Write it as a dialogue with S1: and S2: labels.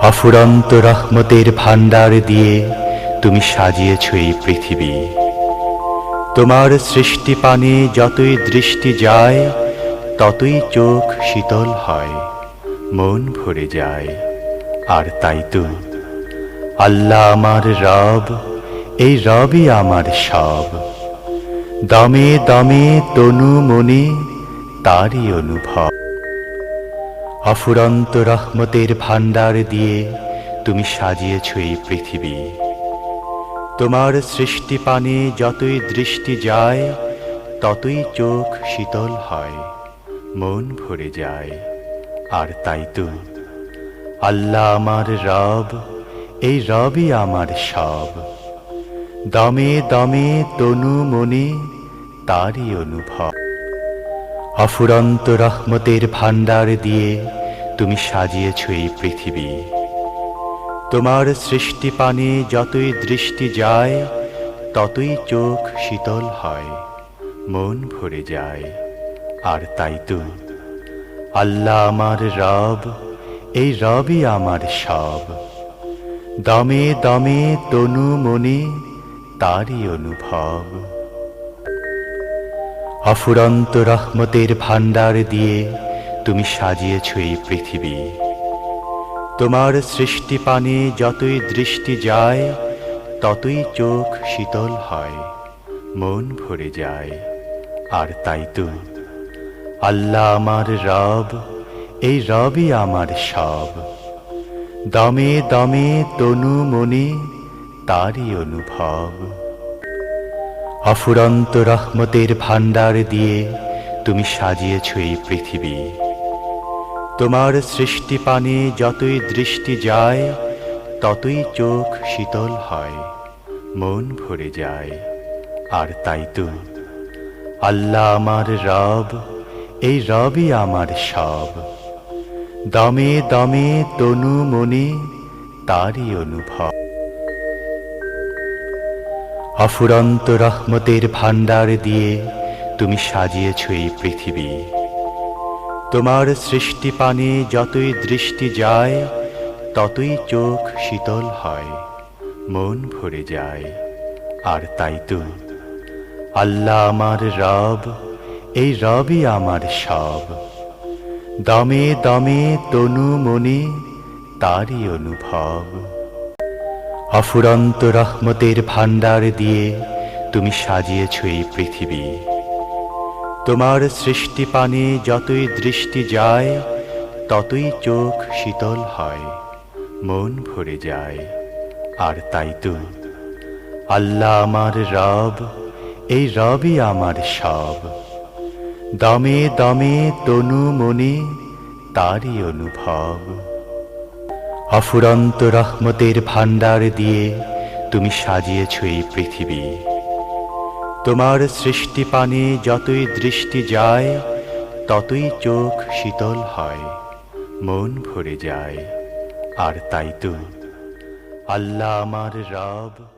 S1: অফুরন্ত রহমতের ভান্ডার দিয়ে তুমি সাজিয়েছ এই পৃথিবী। তোমার সৃষ্টি পানে যতই দৃষ্টি যায়, ততই চোখ শীতল হয়, মন ভরে যায়। আর তাই তো আল্লাহ আমার রব, এই রবই আমার সব। দমে দমে তনু মনে তারই অনুভব। অফুরন্ত রহমতের ভান্ডার দিয়ে তুমি সাজিয়েছ এই পৃথিবী। তোমার সৃষ্টি পানে যতই দৃষ্টি যায়, ততই চোখ শীতল হয়, মন ভরে যায়। আর তাই তো আল্লাহ আমার রব, এই রবই আমার সব। দমে দমে তনু মনে তারই অনুভব। অফুরন্ত রহমতের ভান্ডার দিয়ে তুমি সাজিয়েছ এই পৃথিবী। তোমার সৃষ্টি পানে যতই দৃষ্টি যায়, ততই চোখ শীতল হয়, মন ভরে যায়। আর তাই তো আল্লাহ আমার রব, এই রবই আমার সব। দমে দমে তনু মনে তারই অনুভব। অফুরন্ত রহমতের ভান্ডার দিয়ে তুমি সাজিয়েছ এই পৃথিবী। তোমার সৃষ্টি পানে যতই দৃষ্টি যায়, ততই চোখ শীতল হয়, মন ভরে যায়। আর তাই তো আল্লাহ আমার রব, এই রবই আমার সব। দমে দমে তনু মনে তারই অনুভব। অফুরন্ত রহমতের ভান্ডার দিয়ে তুমি সাজিয়েছ এই পৃথিবী। তোমার সৃষ্টি পানে যতই দৃষ্টি যায়, ততই চোখ শীতল হয়, মন ভরে যায়। আর তাই তো আল্লাহ আমার রব, এই রবই আমার সব। দমে দমে তনু মনে তারই অনুভব। অফুরন্ত রহমতের ভান্ডার দিয়ে তুমি সাজিয়েছ এই পৃথিবী। তোমার সৃষ্টি পানে যতই দৃষ্টি যায়, ততই চোখ শীতল হয়, মন ভরে যায়। আর তাই তো আল্লাহ আমার রব, এই রবই আমার সব। দমে দমে তনু মনে তারই অনুভব। অফুরন্ত রহমতের ভান্ডার দিয়ে তুমি সাজিয়েছ এই পৃথিবী। তোমার সৃষ্টি পানে যতই দৃষ্টি যায়, ততই চোখ শীতল হয়, মন ভরে যায়। আর তাই তো আল্লাহ আমার রব, এই রবই আমার সব। দমে দমে তনু মনে তারই অনুভব। অফুরন্ত রহমতের ভান্ডার দিয়ে তুমি সাজিয়েছ এই পৃথিবী। তোমার সৃষ্টি পানে যতই দৃষ্টি যায়, ততই চোখ শীতল হয়, মন ভরে যায়। আর তাই তো আল্লাহ আমার রব।